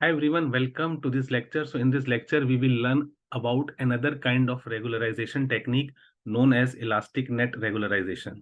Hi everyone, welcome to this lecture. So in this lecture, we will learn about another kind of regularization technique known as elastic net regularization.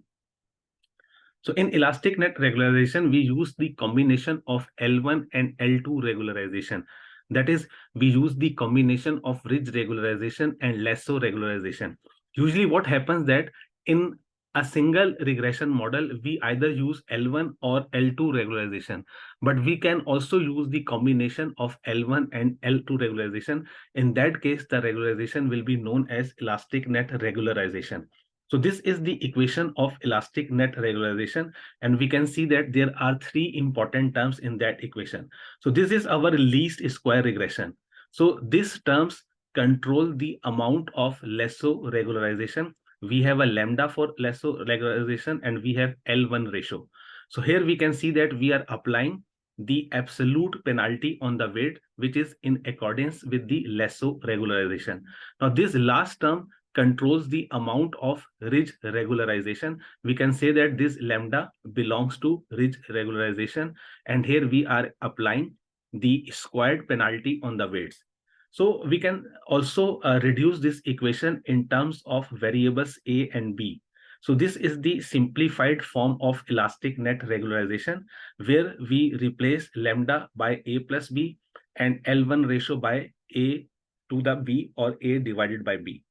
So in elastic net regularization, we use the combination of L1 and L2 regularization. That is, we use the combination of ridge regularization and lasso regularization. Usually what happens that in a single regression model, we either use L1 or L2 regularization, but we can also use the combination of L1 and L2 regularization. In that case, the regularization will be known as elastic net regularization. So this is the equation of elastic net regularization, and we can see that there are three important terms in that equation. So this is our least square regression. So these terms control the amount of lasso regularization. We have a lambda for lasso regularization and we have L1 ratio. So here we can see that we are applying the absolute penalty on the weight, which is in accordance with the lasso regularization. Now this last term controls the amount of ridge regularization. We can say that this lambda belongs to ridge regularization, and here we are applying the squared penalty on the weights. So we can also reduce this equation in terms of variables A and B. So this is the simplified form of elastic net regularization, where we replace lambda by A plus B and L1 ratio by A to the B, or A divided by B.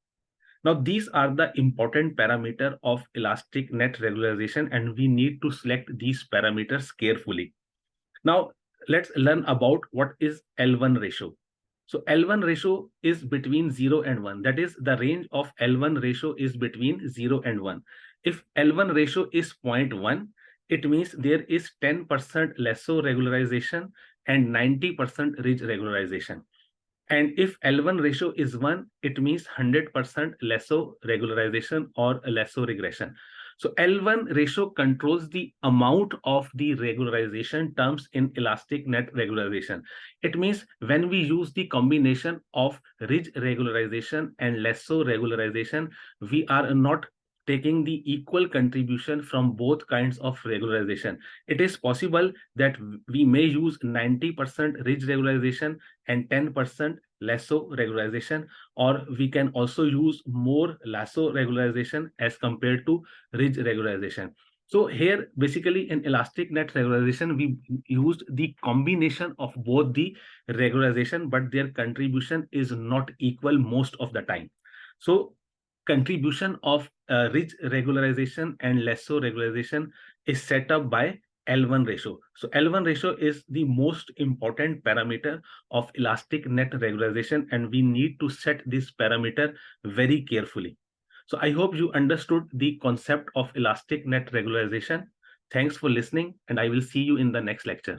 Now, these are the important parameter of elastic net regularization, and we need to select these parameters carefully. Now, let's learn about what is L1 ratio. So L1 ratio is between 0 and 1. That is, the range of L1 ratio is between 0 and 1. If L1 ratio is 0.1, it means there is 10% lasso regularization and 90% ridge regularization. And if L1 ratio is 1, it means 100% lasso regularization or lasso regression. So L1 ratio controls the amount of the regularization terms in elastic net regularization. It means when we use the combination of ridge regularization and lasso regularization, we are not taking the equal contribution from both kinds of regularization. It is possible that we may use 90% ridge regularization and 10% lasso regularization, or we can also use more lasso regularization as compared to ridge regularization. So here, basically in elastic net regularization, we used the combination of both the regularization, but their contribution is not equal most of the time. So contribution of ridge regularization and lasso regularization is set up by L1 ratio. So L1 ratio is the most important parameter of elastic net regularization, and we need to set this parameter very carefully. So I hope you understood the concept of elastic net regularization. Thanks for listening, and I will see you in the next lecture.